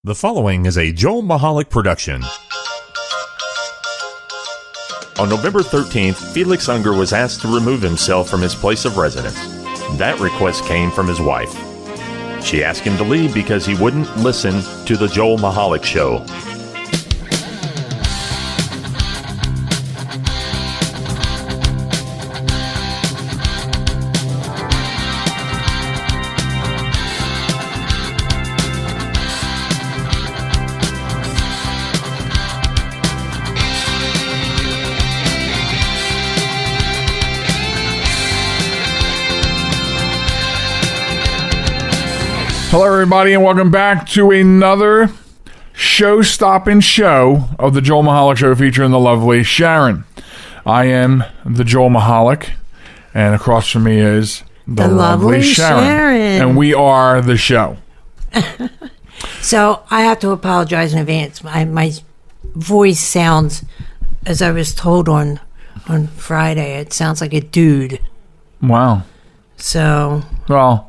The following is a Joel Michalec production. On November 13th, Felix Unger was asked to remove himself from his place of residence. That request came from his wife. She asked him to leave because he wouldn't listen to the Joel Michalec Show. Hello, everybody, and welcome back to another show-stopping show of the Joel Michalec Show featuring the lovely Sharon. I am the Joel Michalec, and across from me is the lovely Sharon. And we are the show. So I have to apologize in advance. My voice sounds, as I was told on Friday, it sounds like a dude. Wow. So... Well...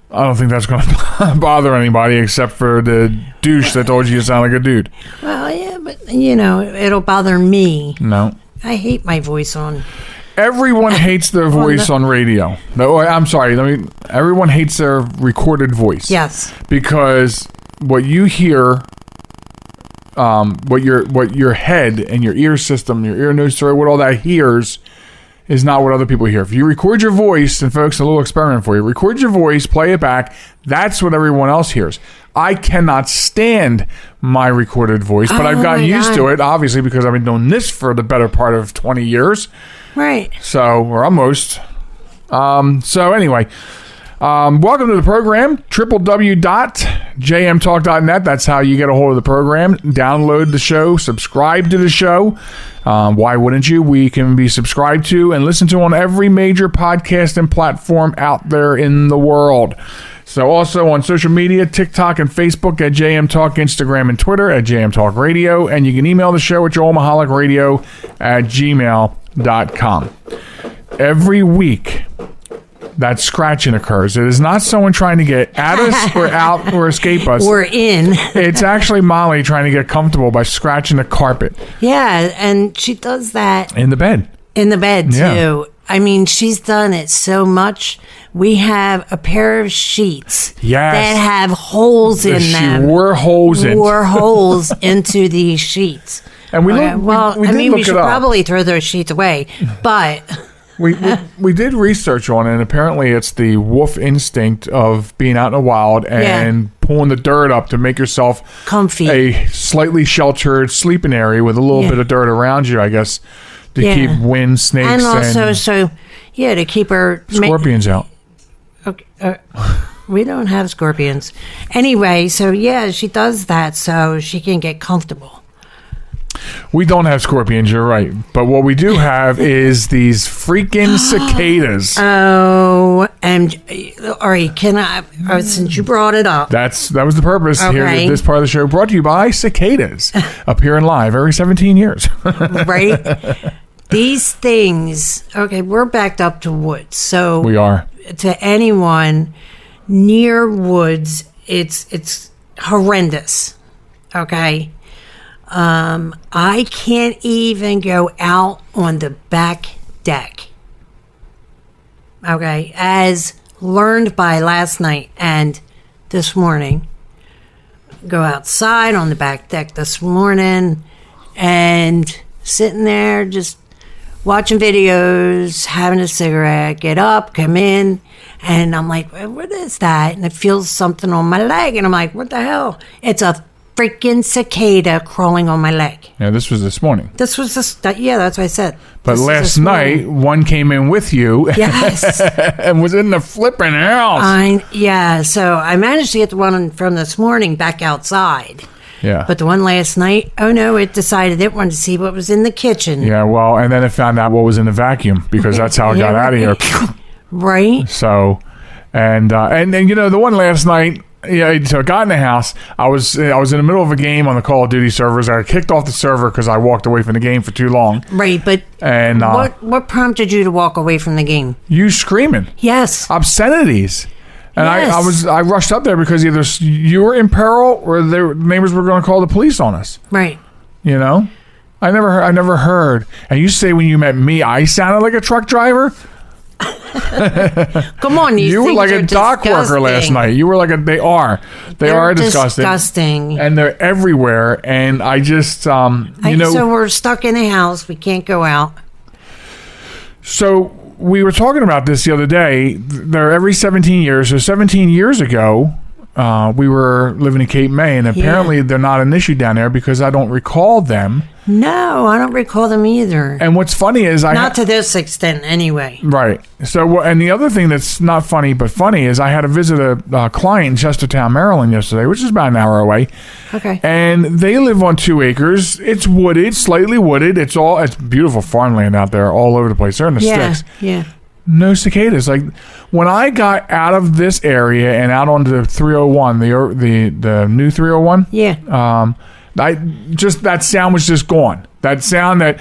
I don't think that's going to bother anybody except for the douche that told you sound like a dude. Well, yeah, but, it'll bother me. No. I hate my voice on... Everyone hates their voice on radio. No, I'm sorry. Everyone hates their recorded voice. Yes. Because what you hear, what your head and your ear system, your ear, nose, throat, what all that hears is not what other people hear. If you record your voice, and folks, a little experiment for you, record your voice, play it back, that's what everyone else hears. I cannot stand my recorded voice, but I've gotten used to it, obviously, because I've been doing this for the better part of 20 years. Right. So, or almost. So anyway, welcome to the program, www.jmtalk.net. That's how you get a hold of the program. Download the show, subscribe to the show. Why wouldn't you? We can be subscribed to and listened to on every major podcasting platform out there in the world. So also on social media, TikTok and Facebook at JM Talk, Instagram and Twitter at JM Talk Radio. And you can email the show at joelmichalecradio@gmail.com. Every week, that scratching occurs. It is not someone trying to get at us or out or escape us. Or in. It's actually Molly trying to get comfortable by scratching the carpet. Yeah, and she does that. In the bed. In the bed, too. I mean, she's done it so much. We have a pair of sheets that have holes in them. She wore holes into these sheets. And we should probably throw those sheets away, but... We did research on it, and apparently it's the wolf instinct of being out in the wild and pulling the dirt up to make yourself comfy, a slightly sheltered sleeping area with a little bit of dirt around you, I guess, to keep wind, snakes, and also to keep her scorpions out. Okay, we don't have scorpions anyway. So she does that so she can get comfortable. We don't have scorpions, you're right. But what we do have is these freaking cicadas. Oh, and all right, can I, since you brought it up. That was the purpose. Okay. Here, this part of the show brought to you by cicadas, appearing live every 17 years. Right? These things, okay, we're backed up to woods. So we are. To anyone near woods, it's horrendous. Okay? I can't even go out on the back deck. Okay, as learned by last night and this morning. Go outside on the back deck this morning and sitting there just watching videos, having a cigarette, get up, come in, and I'm like, what is that? And it feels something on my leg, and I'm like, what the hell? It's a freaking cicada crawling on my leg. Yeah, this was this morning. This was that's what I said. But last night, one came in with you. Yes. And was in the flipping house. So I managed to get the one from this morning back outside. Yeah. But the one last night, it decided it wanted to see what was in the kitchen. Yeah, well, and then it found out what was in the vacuum because that's how it got out of here. Right. So, and the one last night, so I got in the house. I was in the middle of a game on the Call of Duty servers. I kicked off the server because I walked away from the game for too long. Right, but what prompted you to walk away from the game? You screaming. Yes. Obscenities. And Yes. I rushed up there because either you were in peril or the neighbors were going to call the police on us. Right. You know, I never heard. And you say when you met me, I sounded like a truck driver. Come on, You were things like are a dock worker last disgusting. night. You were like they are disgusting. Disgusting. And they're everywhere. And I just, So we're stuck in a house. We can't go out. So we were talking about this the other day. They're every 17 years. So 17 years ago, we were living in Cape May, and apparently they're not an issue down there because I don't recall them. No, I don't recall them either. And what's funny is Not to this extent, anyway. Right. So, and the other thing that's not funny but funny is I had to visit a client in Chestertown, Maryland yesterday, which is about an hour away. Okay. And they live on 2 acres. It's wooded, slightly wooded. It's beautiful farmland out there all over the place. They're in the sticks. Yeah. No cicadas. Like when I got out of this area and out onto the 301, the new 301. Yeah. That sound was just gone. That sound that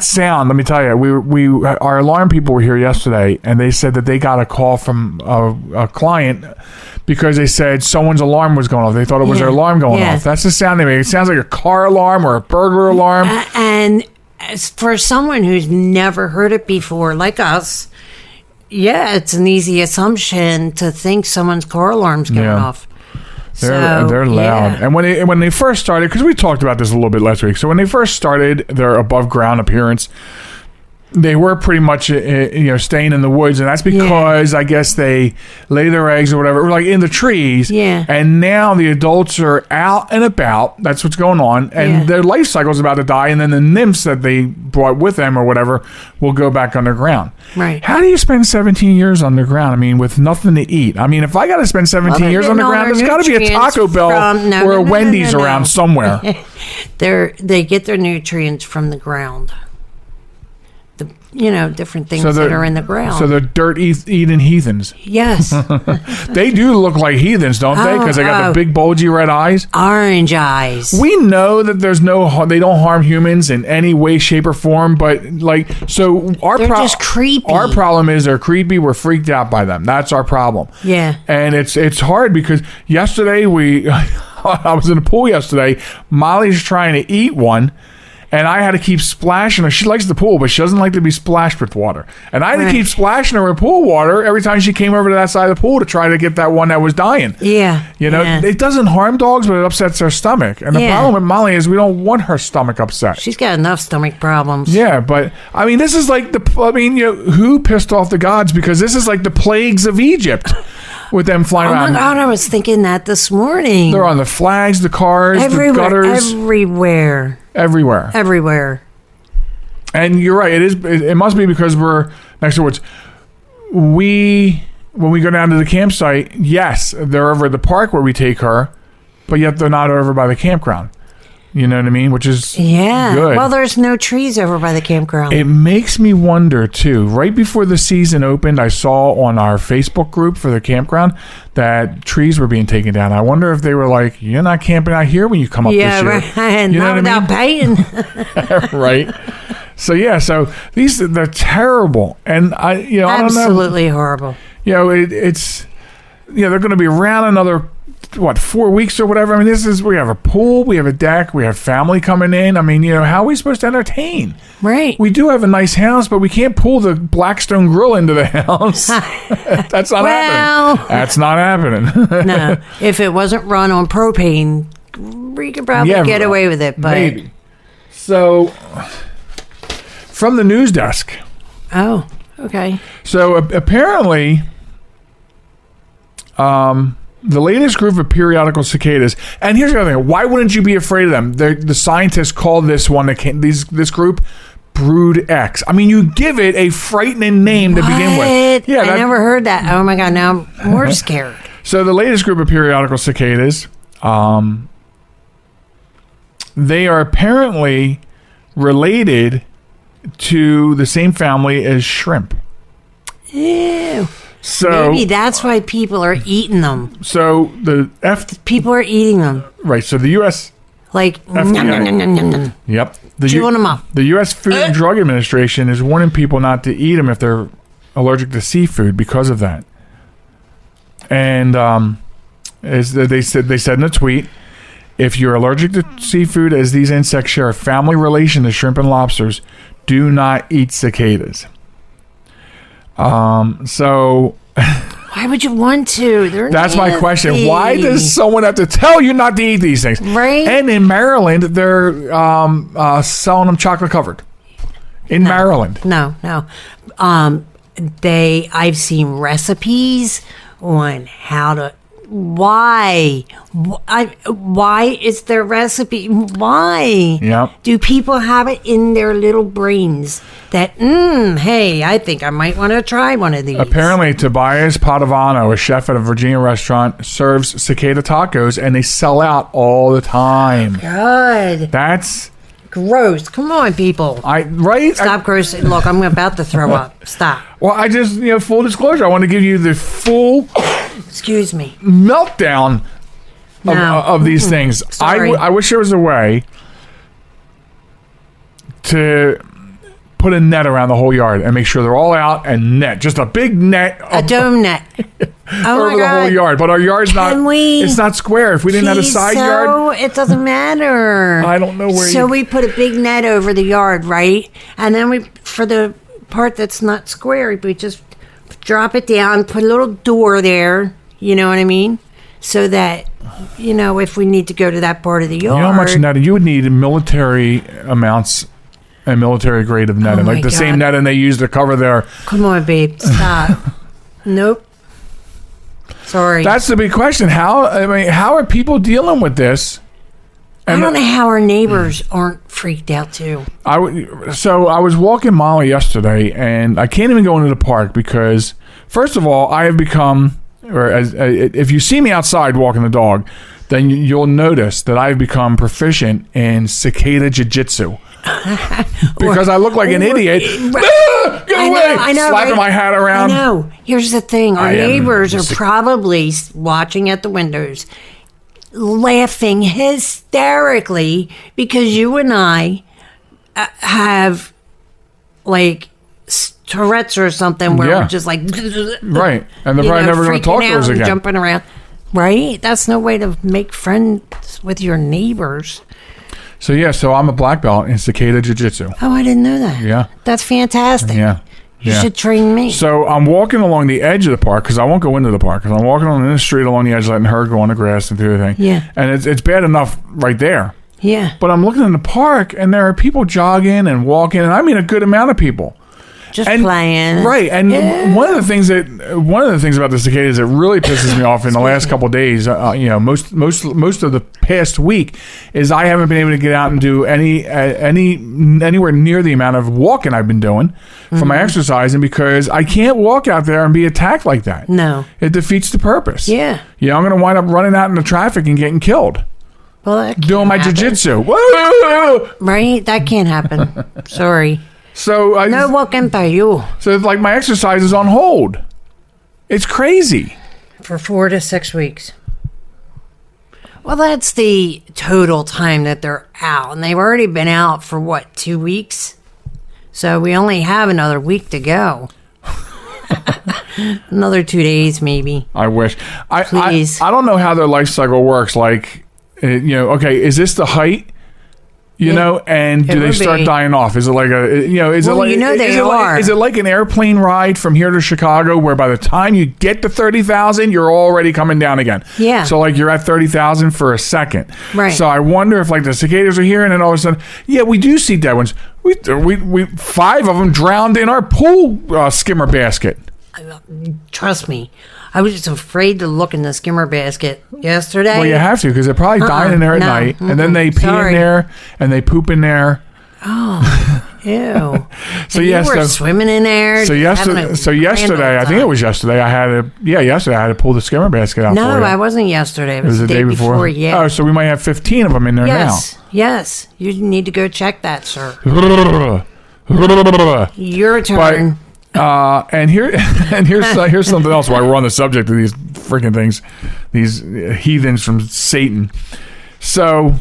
sound. Let me tell you, our alarm people were here yesterday, and they said that they got a call from a client because they said someone's alarm was going off. They thought it was their alarm going off. That's the sound they make. It sounds like a car alarm or a burglar alarm. And as for someone who's never heard it before, like us, it's an easy assumption to think someone's car alarm's going off. They're loud. And when they first started, because we talked about this a little bit last week, so when they first started their above ground appearance, they were pretty much staying in the woods, and that's because I guess they lay their eggs or whatever, like in the trees. Yeah. And now the adults are out and about. That's what's going on, and their life cycle is about to die. And then the nymphs that they brought with them or whatever will go back underground. Right. How do you spend 17 years underground? I mean, with nothing to eat. I mean, if I got to spend 17 years underground, there's got to be a Taco Bell or a Wendy's around somewhere. They get their nutrients from the ground. Different things that are in the ground. So they're dirt eating heathens. Yes. They do look like heathens, don't they? Because they got the big bulgy red eyes. Orange eyes. We know that they don't harm humans in any way, shape, or form. But they're just creepy. Our problem is they're creepy. We're freaked out by them. That's our problem. Yeah. And it's hard because yesterday I was in the pool yesterday. Molly's trying to eat one. And I had to keep splashing her. She likes the pool, but she doesn't like to be splashed with water. And I had to keep splashing her with pool water every time she came over to that side of the pool to try to get that one that was dying. Yeah. It doesn't harm dogs, but it upsets their stomach. And the problem with Molly is we don't want her stomach upset. She's got enough stomach problems. Yeah, but I mean, this is like who pissed off the gods? Because this is like the plagues of Egypt. With them flying around. Oh my God, I was thinking that this morning. They're on the flags, the cars, the gutters. Everywhere. And you're right. It must be because we're next to woods. When we go down to the campsite, yes, they're over at the park where we take her, but yet they're not over by the campground. You know what I mean? Which is good. Well, there's no trees over by the campground. It makes me wonder, too. Right before the season opened, I saw on our Facebook group for the campground that trees were being taken down. I wonder if they were like, you're not camping out here when you come up this year. Right. You know not without paying. Right. So, they're terrible. And I don't know. Absolutely horrible. It's they're going to be around another 4 weeks or whatever. I mean, we have a pool, we have a deck, we have family coming in. I mean, how are we supposed to entertain? Right. We do have a nice house, but we can't pull the Blackstone grill into the house. That's not happening. That's not happening. No. If it wasn't run on propane, we could probably get away with it. But maybe. So, from the news desk. Oh, okay. So, apparently, the latest group of periodical cicadas, and here's the other thing: why wouldn't you be afraid of them? The scientists call this one this group Brood X. I mean, you give it a frightening name to begin with. Yeah, I never heard that. Oh my God! Now I'm more scared. So the latest group of periodical cicadas, they are apparently related to the same family as shrimp. Ew. So maybe that's why people are eating them. So people are eating them. Right. So the U.S. FDA, Yep. chewing them up. The U.S. Food and Drug Administration is warning people not to eat them if they're allergic to seafood because of that. And as they said in a tweet, if you're allergic to seafood, as these insects share a family relation to shrimp and lobsters, do not eat cicadas. So why would you want to? That's my question. Why does someone have to tell you not to eat these things? Right. And in Maryland, they're selling them chocolate covered. In Maryland. No. I've seen recipes on how to. Why is there recipe? Why? Yep. Do people have it in their little brains that, hey, I think I might want to try one of these? Apparently, Tobias Padovano, a chef at a Virginia restaurant, serves cicada tacos, and they sell out all the time. God. That's gross. Come on, people. Stop gross. Look, I'm about to throw up. Stop. Well, I just, full disclosure, I want to give you the full... Excuse me. Meltdown of these things. I wish there was a way to put a net around the whole yard and make sure they're all out and net. Just a big net. A dome net. Over the whole yard. But our yard's it's not square. If we didn't have a side yard. It doesn't matter. I don't know where So we put a big net over the yard, right? And then for the part that's not square, we just drop it down, put a little door there. You know what I mean? So that, if we need to go to that part of the yard. You know how much netting? You would need military amounts and military grade of netting. Like the same netting they use to cover their... Come on, babe. Stop. Nope. Sorry. That's the big question. How are people dealing with this? And I don't know how our neighbors aren't freaked out too. So I was walking Molly yesterday, and I can't even go into the park because, first of all, I have become... if you see me outside walking the dog, then you'll notice that I've become proficient in cicada jiu-jitsu. Because I look like an idiot. Get away! I know, slapping my hat around. I know. Here's the thing. Our neighbors are probably watching at the windows, laughing hysterically because you and I have, like... Tourette's or something where we're just like right, and they're probably never going to talk to us again, jumping around. Right, that's no way to make friends with your neighbors. So I'm a black belt in cicada jiu-jitsu. Oh, I didn't know that. Yeah, that's fantastic. Yeah, you should train me. So I'm walking along the edge of the park because I won't go into the park because I'm walking on the street along the edge, letting her go on the grass and do everything. Yeah, and it's bad enough right there. Yeah, but I'm looking in the park and there are people jogging and walking, and I mean a good amount of people. Just playing. Right. And one of the things about the cicadas that really pisses me off in the last couple of days, most of the past week, is I haven't been able to get out and do anywhere near the amount of walking I've been doing for my exercising because I can't walk out there and be attacked like that. No. It defeats the purpose. Yeah. I'm going to wind up running out into traffic and getting killed. Well, doing my jiu-jitsu. Right? That can't happen. Sorry. So no walking by you. So like my exercise is on hold. It's crazy. For 4 to 6 weeks. Well, that's the total time that they're out. And they've already been out for 2 weeks? So we only have another week to go. Another 2 days, maybe. I wish. Please. I don't know how their life cycle works. Like, okay, is this the height? And do they start dying off? Is it like is it like an airplane ride from here to Chicago where by the time you get to 30,000, you're already coming down again? Yeah. So like you're at 30,000 for a second. Right. So I wonder if like the cicadas are here and then all of a sudden, we do see dead ones. We 5 of them drowned in our pool skimmer basket. Trust me. I was just afraid to look in the skimmer basket yesterday. Well, you have to because they're probably dying in there at night, and then they pee in there and they poop in there. Oh, ew! So you were swimming in there. So yesterday, I think it was yesterday. I had to pull the skimmer basket out. No, for you. I wasn't yesterday. It was the day before. Yeah. Oh, so we might have 15 of them in there now. Yes. You need to go check that, sir. Your turn. And here's something else while we're on the subject of these freaking things, these heathens from Satan. So,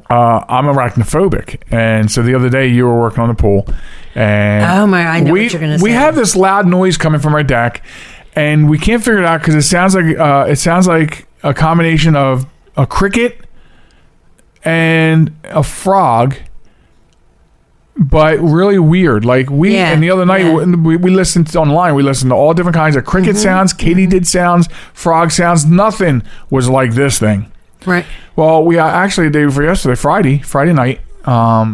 I'm arachnophobic, and so the other day you were working on the pool, and I know what you're gonna say. We have this loud noise coming from our deck, and we can't figure it out because it sounds like a combination of a cricket and a frog, but really weird. Like and the other night we listened online. We listened to all different kinds of cricket sounds, katydid sounds, frog sounds. Nothing was like this thing. Right. Well, we actually the day before yesterday, Friday night, I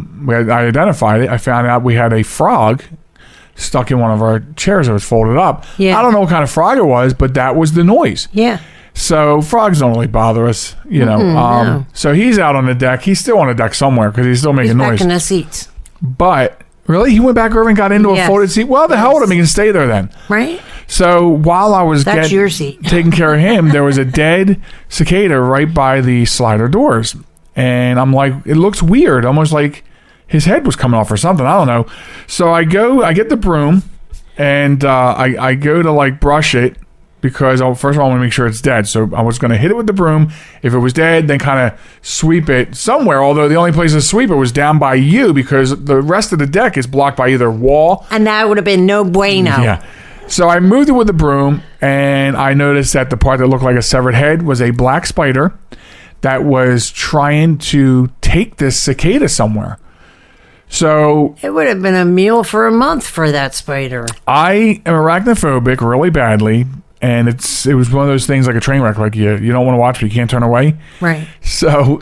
identified it. I found out we had a frog stuck in one of our chairs that was folded up. Yeah. I don't know what kind of frog it was, but that was the noise. Yeah. So frogs don't really bother us, No. So he's out on the deck. He's still on the deck somewhere because he's still making noise. Back in the seats. But really, he went back over and got into a folded seat. Well, the hell with him. He can stay there then. Right. So while I was your seat. taking care of him, there was a dead cicada right by the slider doors. And I'm like, it looks weird, almost like his head was coming off or something. I don't know. So I get the broom, and I go to like brush it because first of all I want to make sure it's dead. So I was going to hit it with the broom. If it was dead, then kind of sweep it somewhere. Although the only place to sweep it was down by you because the rest of the deck is blocked by either wall. And that would have been no bueno. Yeah. So I moved it with the broom, and I noticed that the part that looked like a severed head was a black spider that was trying to take this cicada somewhere. So it would have been a meal for a month for that spider. I am arachnophobic really badly, and it was one of those things like a train wreck, like you don't want to watch, but you can't turn away. Right. So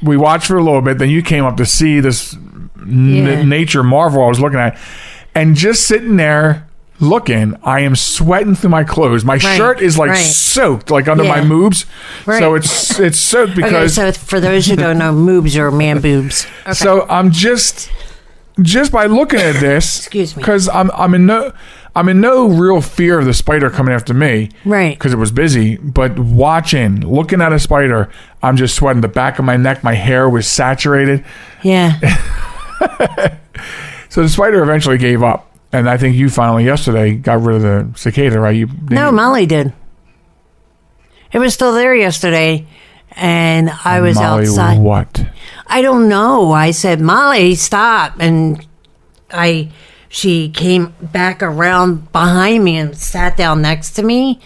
we watched for a little bit. Then you came up to see this nature marvel I was looking at, and just sitting there looking, I am sweating through my clothes. My shirt is like soaked, like under my moobs. Right. So it's soaked because. Okay, so for those who don't know, moobs are man boobs. Okay. So I'm just by looking at this. Excuse me. Because I'm in no real fear of the spider coming after me. Right. Because it was busy, but looking at a spider, I'm just sweating. The back of my neck, my hair was saturated. Yeah. So the spider eventually gave up. And I think you finally yesterday got rid of the cicada, right? No, Molly did. It was still there yesterday, and I was Molly, outside. What? I don't know. I said, Molly, stop. And she came back around behind me and sat down next to me.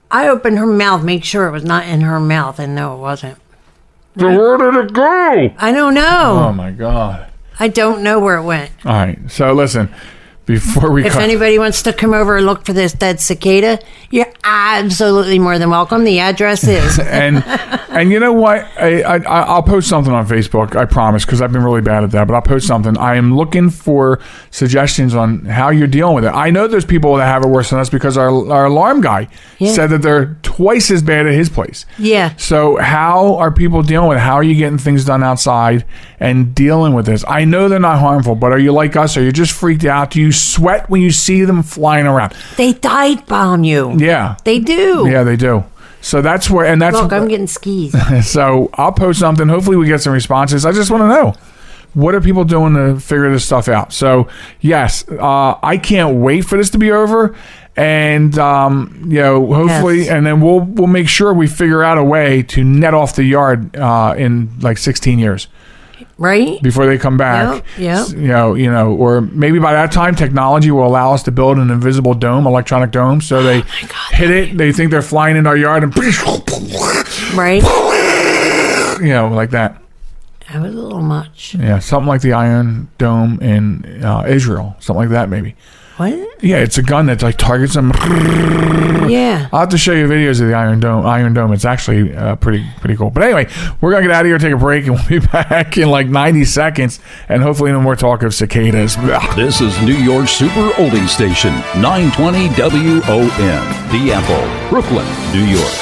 I opened her mouth, make sure it was not in her mouth, and no, it wasn't. So where did it go? I don't know. Oh, my God. I don't know where it went. All right. So listen. Before we if anybody wants to come over and look for this dead cicada, you're absolutely more than welcome. The address is and you know what, I'll post something on Facebook, I promise, because I've been really bad at that, but I'll post something. I am looking for suggestions on how you're dealing with it. I know there's people that have it worse than us because our alarm guy said that they're twice as bad at his place. Yeah. So how are people dealing with it? How are you getting things done outside and dealing with this? I know they're not harmful, but are you like us? Are you just freaked out? Do you sweat when you see them flying around? They dive bomb you. Yeah. They do. Yeah, they do. So that's where, and that's... Look, I'm getting skis. So I'll post something. Hopefully we get some responses. I just want to know, what are people doing to figure this stuff out? So yes, I can't wait for this to be over. And, hopefully, and then we'll make sure we figure out a way to net off the yard in like 16 years. Right. Before they come back. Yeah. Or maybe by that time, technology will allow us to build an invisible dome, electronic dome. So they hit it. They think they're flying into our yard and right. Like that. That was a little much. Yeah. Something like the Iron Dome in Israel. Something like that, maybe. What? Yeah, it's a gun that like targets them. Yeah. I'll have to show you videos of the Iron Dome. It's actually pretty cool. But anyway, we're going to get out of here, take a break, and we'll be back in like 90 seconds. And hopefully no more talk of cicadas. This is New York's Super Oldie Station, 920 WON, The Apple, Brooklyn, New York.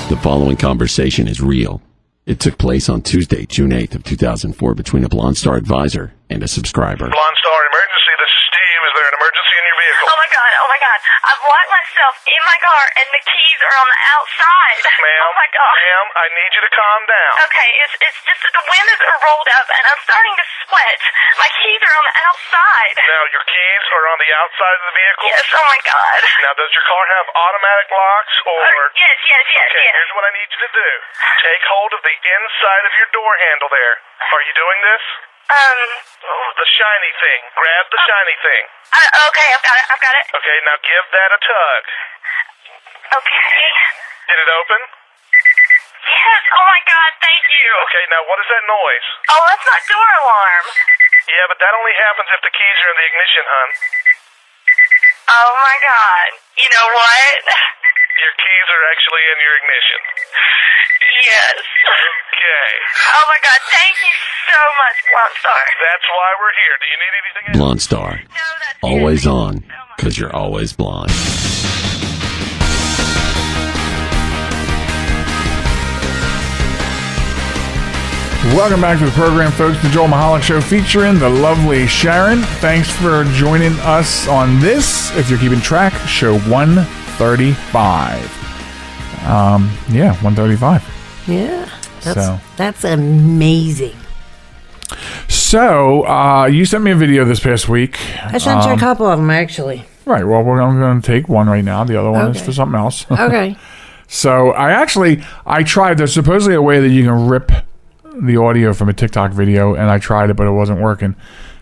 The following conversation is real. It took place on Tuesday, June 8th of 2004 between a Blonde Star advisor and a subscriber. Blonde Star emergency, this is Steve. Is there an emergency in your vehicle? Oh my God. I've locked myself in my car and the keys are on the outside. Ma'am, oh my God. Ma'am, I need you to calm down. Okay, it's just that the windows are rolled up and I'm starting to sweat. My keys are on the outside. Now, your keys are on the outside of the vehicle? Yes, oh my God. Now, does your car have automatic locks or... Yes. Okay, here's what I need you to do. Take hold of the inside of your door handle there. Are you doing this? Oh, the shiny thing. Grab the shiny thing. Okay, I've got it. Okay, now give that a tug. Okay. Did it open? Yes, oh my God, thank you. Okay, now what is that noise? Oh, that's my door alarm. Yeah, but that only happens if the keys are in the ignition, hon. Oh my God. You know what? Your keys are actually in your ignition. Yes. Okay. Oh my God, thank you so much, Blonde Star. That's why we're here. Do you need anything else? Blonde Star. No, that's Always it. on, Thank you so much. because you're always blonde. Welcome back to the program, folks. The Joel Michalec Show featuring the lovely Sharon. Thanks for joining us on this, if you're keeping track, show 135. 135. Yeah. So. That's amazing. So, you sent me a video this past week. I sent you a couple of them, actually. Right. Well, I'm going to take one right now. The other one is Okay. for something else. Okay. So, I tried. There's supposedly a way that you can rip the audio from a TikTok video, and I tried it, but it wasn't working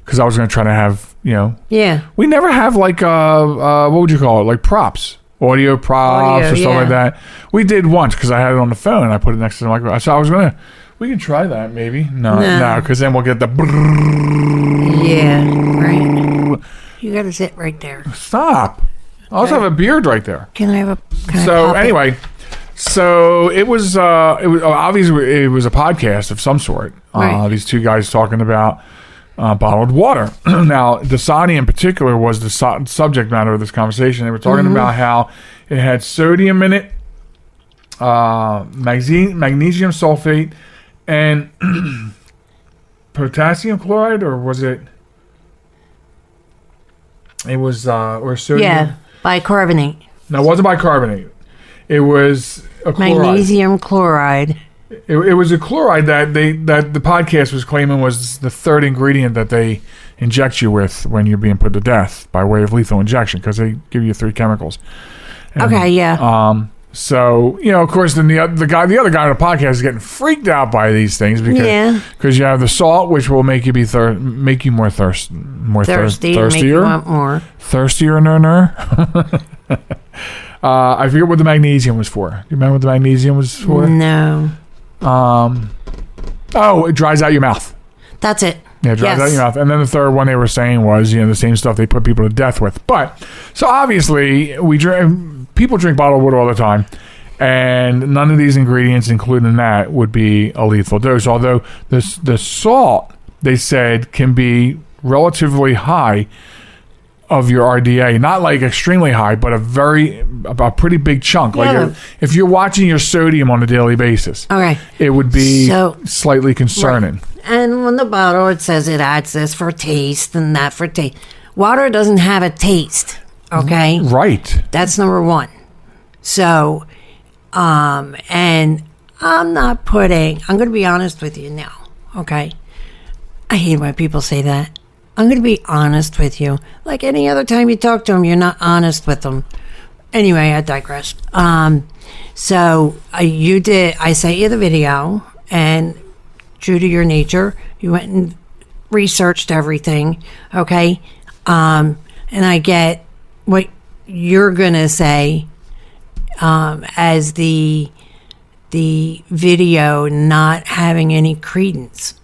because I was going to try to have, Yeah. we never have like what would you call it, like props, audio props or stuff like that. We did once because I had it on the phone and I put it next to the microphone. So I was we can try that maybe. No, because then we'll get the Yeah, right. You got to sit right there. stop. I also have a beard right there. Can I have a? So anyway, so it was obviously it was a podcast of some sort. Right. These two guys talking about bottled water. Now, Dasani in particular was the subject matter of this conversation. They were talking about how it had sodium in it, magnesium sulfate, and potassium chloride, or was it? It was or sodium. Yeah, bicarbonate. No, it wasn't bicarbonate. It was a chloride. Magnesium chloride. It was a chloride that the podcast was claiming was the third ingredient that they inject you with when you're being put to death by way of lethal injection, because they give you 3 chemicals. And, Okay, yeah. So of course, then the other guy on the podcast is getting freaked out by these things because you have the salt, which will make you make you more thirsty, Thirsty, make you want more. thirstier. I forget what the magnesium was for. Do you remember what the magnesium was for? No. It dries out your mouth. That's it. Yeah, it dries Yes. out your mouth. And then the third one they were saying was, the same stuff they put people to death with. But, so obviously, people drink bottled water all the time. And none of these ingredients, including that, would be a lethal dose. Although the salt, they said, can be relatively high of your RDA, not like extremely high, but a pretty big chunk. Yeah. Like if you're watching your sodium on a daily basis, Okay. it would be slightly concerning. Right. And on the bottle, it says it adds this for taste and that for taste. Water doesn't have a taste. Okay. Right. That's number one. So, and I'm going to be honest with you now. Okay. I hate when people say that. I'm going to be honest with you. Like any other time you talk to them, you're not honest with them. Anyway, I digress. So I sent you the video, and true to your nature, you went and researched everything. Okay. And I get what you're going to say, as the video not having any credence.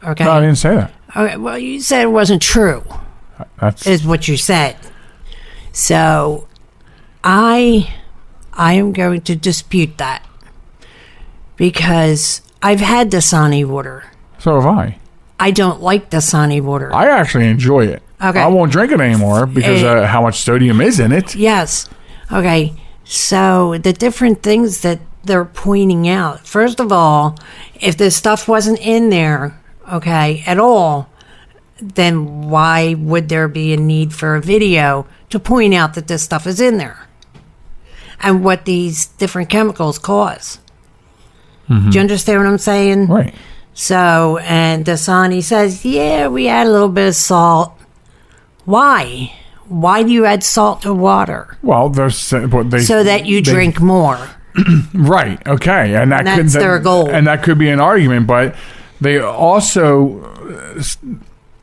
Okay. No, I didn't say that. Okay, well, you said it wasn't true, is what you said. So, I am going to dispute that because I've had Dasani water. So have I. I don't like Dasani water. I actually enjoy it. Okay. I won't drink it anymore because how much sodium is in it. Yes. Okay. So, the different things that they're pointing out. First of all, if this stuff wasn't in there, okay, at all, then why would there be a need for a video to point out that this stuff is in there and what these different chemicals cause? Do you understand what I'm saying? Right. So, and Dasani says, yeah, we add a little bit of salt. Why? Why do you add salt to water? Well, so that you drink more. Right. Okay. And that's their goal. And that could be an argument, but they also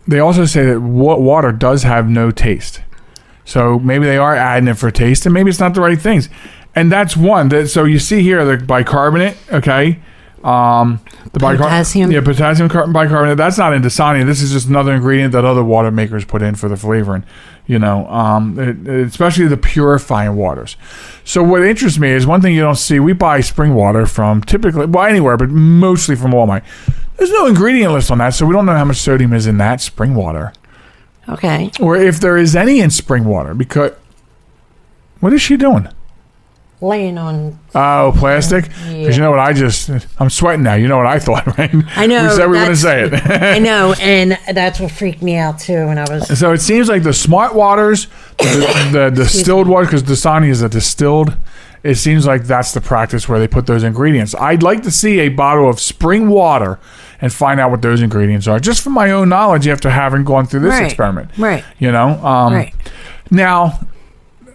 they also say that water does have no taste. So maybe they are adding it for taste, and maybe it's not the right things. And that's one. So you see here the bicarbonate, okay? The potassium. Potassium bicarbonate. That's not in Dasani. This is just another ingredient that other water makers put in for the flavoring. Especially the purifying waters. So what interests me is one thing you don't see. We buy spring water from typically, anywhere, but mostly from Walmart. There's no ingredient list on that, so we don't know how much sodium is in that spring water. Okay. Or if there is any in spring water, because what is she doing? Laying on. Oh, plastic? Because you know what I'm sweating now. You know what I thought, right? I know. We said we wouldn't say it. I know, and that's what freaked me out too when I was. So it seems like the smart waters, the distilled water, because Dasani is a distilled, it seems like that's the practice where they put those ingredients. I'd like to see a bottle of spring water and find out what those ingredients are, just from my own knowledge after having gone through this experiment. Right. Right. Now,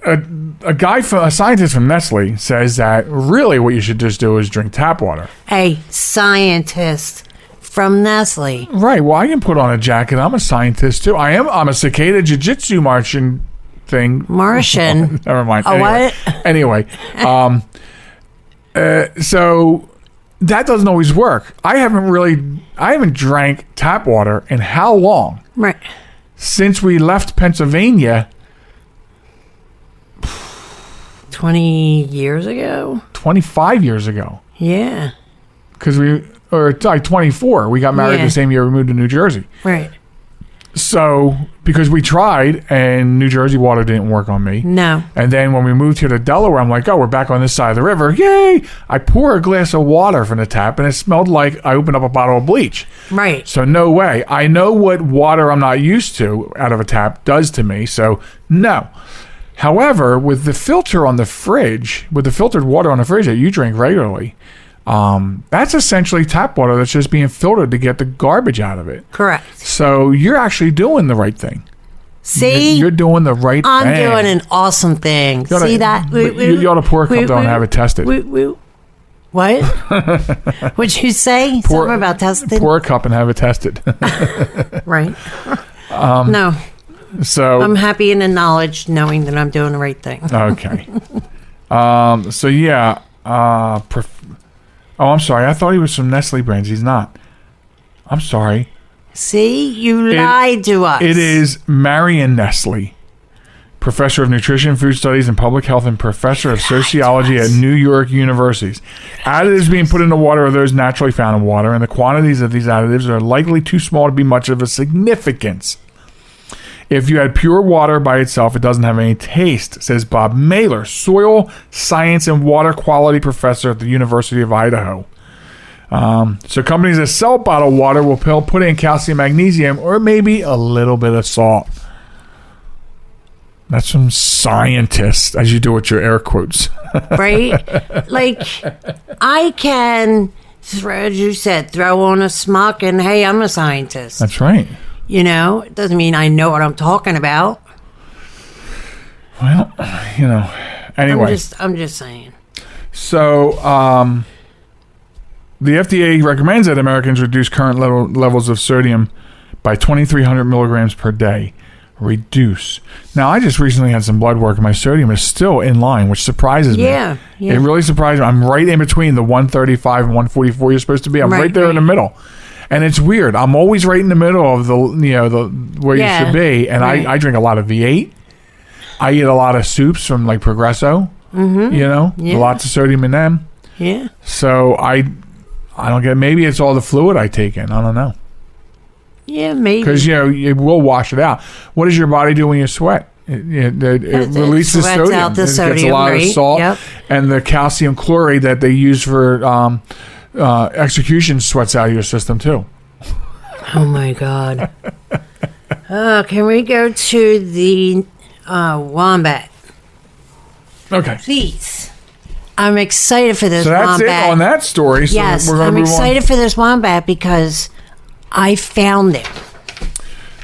a scientist from Nestle says that really what you should just do is drink tap water. A scientist from Nestle. Right. Well, I can put on a jacket. I'm a scientist too. I'm a cicada jiu-jitsu Martian thing. Martian. Never mind. What? Anyway, so that doesn't always work. I haven't drank tap water in how long? Right. Since we left Pennsylvania. 20 years ago? 25 years ago. Yeah. Because like 24. We got married the same year we moved to New Jersey. Right. So, because we tried and New Jersey water didn't work on me. No. And then when we moved here to Delaware, I'm like, oh, we're back on this side of the river. Yay! I pour a glass of water from the tap and it smelled like I opened up a bottle of bleach. Right. So, no way. I know what water I'm not used to out of a tap does to me. So, no. However, with the filter on the fridge, with the filtered water on the fridge that you drink regularly, that's essentially tap water that's just being filtered to get the garbage out of it. Correct. So you're actually doing the right thing. See? You're doing the right thing. I'm doing an awesome thing. See that? You ought to pour a cup down and have it tested. What? What'd you say? Something about tested? Pour a cup and have it tested. Right. No. So I'm happy in the knowledge, knowing that I'm doing the right thing. Okay. So yeah. I'm sorry. I thought he was from Nestle Brands. He's not. I'm sorry. See, you lied to us. It is Marion Nestle, professor of nutrition, food studies, and public health, and professor of sociology at New York universities. Additives being put into water are those naturally found in water, and the quantities of these additives are likely too small to be much of a significance. If you had pure water by itself, it doesn't have any taste, says Bob Mailer, soil science and water quality professor at the University of Idaho. So companies that sell bottled water will put in calcium, magnesium, or maybe a little bit of salt. That's from scientists, as you do with your air quotes. Right? Like, I can, as you said, throw on a smock and, hey, I'm a scientist. That's right. You know, it doesn't mean I know what I'm talking about. Well, anyway. I'm just saying. So, the FDA recommends that Americans reduce current levels of sodium by 2,300 milligrams per day. Reduce. Now, I just recently had some blood work, and my sodium is still in line, which surprises me. Yeah. It really surprised me. I'm right in between the 135 and 144 you're supposed to be. I'm right there in the middle. And it's weird. I'm always right in the middle of the where you should be. And I drink a lot of V8. I eat a lot of soups from like Progresso. Mm-hmm. Lots of sodium in them. Yeah. So I don't get. Maybe it's all the fluid I take in. I don't know. Yeah, maybe. Because it will wash it out. What does your body do when you sweat? It releases sodium. Out the sodium. It gets a lot of salt, and the calcium chloride that they use for execution sweats out of your system too. Oh my God. Can we go to the wombat? Okay. Please. I'm excited for this wombat. So that's wombat. it on that story. So yes, I'm excited for this wombat because I found it.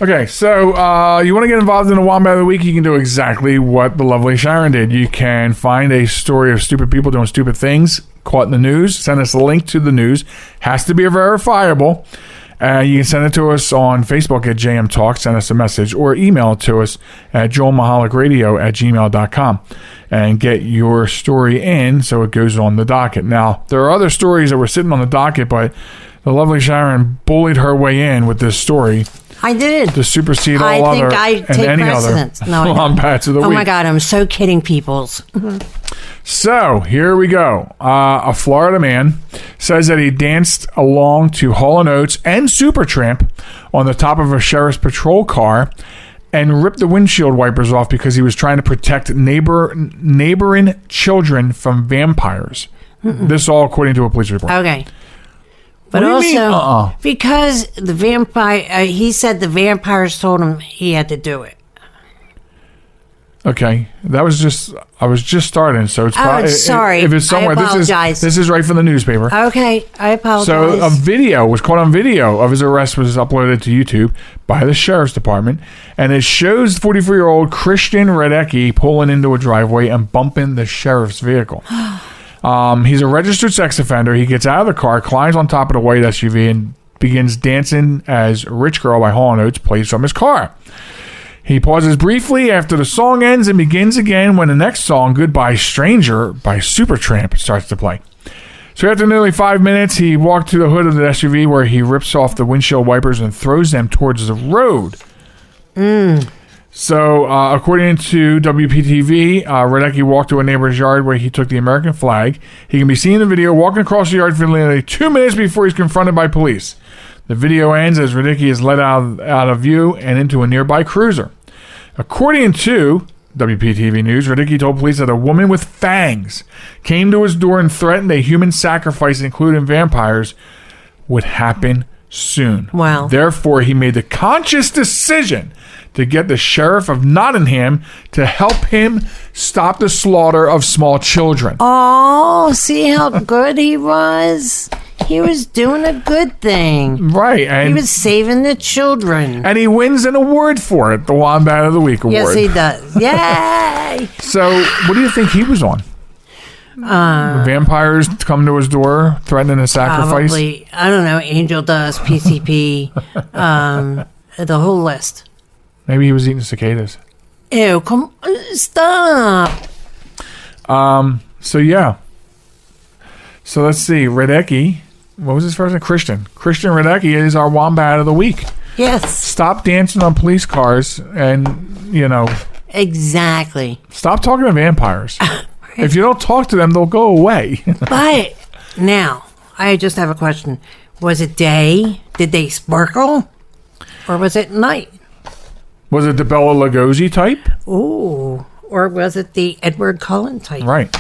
Okay, so you want to get involved in a Wombat of the Week, you can do exactly what the lovely Sharon did. You can find a story of stupid people doing stupid things caught in the news. Send us a link to the news. Has to be verifiable. You can send it to us on Facebook at JM Talk, send us a message, or email it to us at joelmichalecradio@gmail.com and get your story in so it goes on the docket. Now, there are other stories that were sitting on the docket, but the lovely Sharon bullied her way in with this story. I did. To supersede all I other think I and take any precedence. other No, I don't. wombats of the Oh week. my God, I'm so kidding, peoples. So here we go. A Florida man says that he danced along to Hall & Oates and Supertramp on the top of a sheriff's patrol car and ripped the windshield wipers off because he was trying to protect neighboring children from vampires. This all according to a police report. Okay. But What do you also, mean, because the vampire, he said the vampires told him he had to do it. Okay, I was just starting, so it's probably sorry. if it's somewhere. I apologize. This is right from the newspaper. Okay, I apologize. So a video was caught on video of his arrest was uploaded to YouTube by the sheriff's department, and it shows 44-year-old Christian Radecki pulling into a driveway and bumping the sheriff's vehicle. He's a registered sex offender. He gets out of the car, climbs on top of the white SUV, and begins dancing as Rich Girl by Hall & Oates plays from his car. He pauses briefly after the song ends and begins again when the next song, Goodbye Stranger by Supertramp, starts to play. So after nearly 5 minutes, he walked to the hood of the SUV where he rips off the windshield wipers and throws them towards the road. So, according to WPTV, Radecki walked to a neighbor's yard where he took the American flag. He can be seen in the video walking across the yard for nearly 2 minutes before he's confronted by police. The video ends as Radecki is let out of view and into a nearby cruiser. According to WPTV News, Radecki told police that a woman with fangs came to his door and threatened a human sacrifice, including vampires, would happen soon. Wow. Therefore, he made the conscious decision to get the sheriff of Nottingham to help him stop the slaughter of small children. Oh, see how good he was? He was doing a good thing. Right. And He was saving the children. and he wins an award for it, the Wombat of the Week award. Yes, he does. Yay! So, what do you think he was on? Vampires come to his door, threatening a sacrifice? Probably, I don't know, angel dust, PCP, the whole list. Maybe he was eating cicadas. Ew, come stop. So, yeah. So, let's see. Radecki. What was his first name? Christian. Christian Radecki is our Wombat of the Week. Yes, Stop dancing on police cars and, exactly. stop talking to vampires. If you don't talk to them, they'll go away. But now, I just have a question. Was it day? Did they sparkle? Or was it night? Was it the Bela Lugosi type? Ooh. Or was it the Edward Cullen type? Right.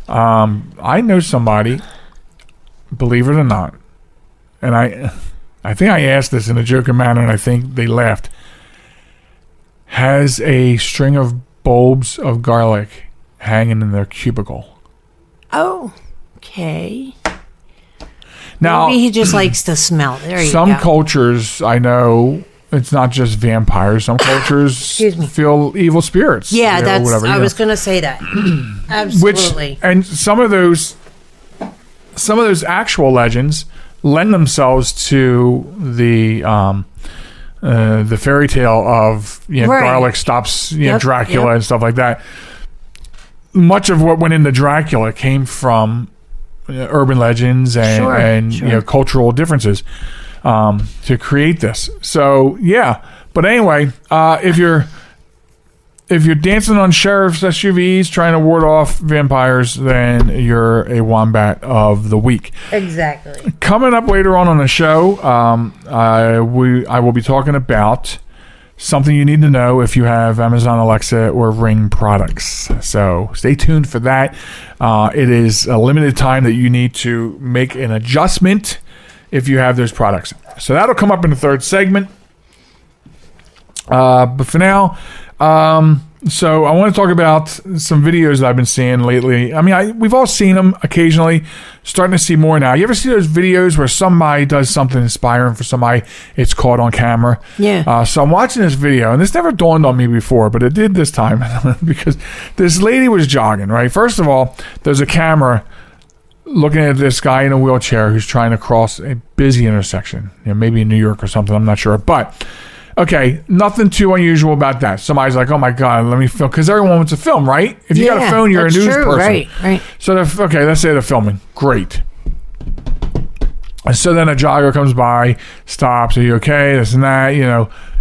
I know somebody, believe it or not, and I think I asked this in a joking manner, and I think they laughed, has a string of bulbs of garlic hanging in their cubicle. Oh, okay. Now, Maybe he just likes to smell. There you some go. cultures, I know, it's not just vampires. Some cultures Excuse me. feel evil spirits. Yeah, or that's. whatever, I was going to say that. Absolutely. And some of those actual legends lend themselves to the fairy tale of Right. garlic stops Yep, Dracula yep. and stuff like that. Much of what went into Dracula came from urban legends and Sure. cultural differences to create this. So yeah, but anyway, if you're dancing on sheriff's SUVs trying to ward off vampires, then you're a Wombat of the Week. Exactly. Coming up later on the show, I will be talking about something you need to know if you have Amazon Alexa or Ring products. So stay tuned for that. It is a limited time that you need to make an adjustment if you have those products. So that'll come up in the third segment. But for now, so I want to talk about some videos that I've been seeing lately. I mean, we've all seen them occasionally, starting to see more now. You ever see those videos where somebody does something inspiring for somebody, it's caught on camera? Yeah. So I'm watching this video, and this never dawned on me before, but it did this time because this lady was jogging, right? First of all, there's a camera looking at this guy in a wheelchair who's trying to cross a busy intersection. Maybe in New York or something. I'm not sure. But, okay, nothing too unusual about that. Somebody's like, oh, my God, let me film. Because everyone wants to film, right? If you got a phone, you're a news person. Right. So, okay, let's say they're filming. Great. And so then a jogger comes by, stops, are you okay? This and that,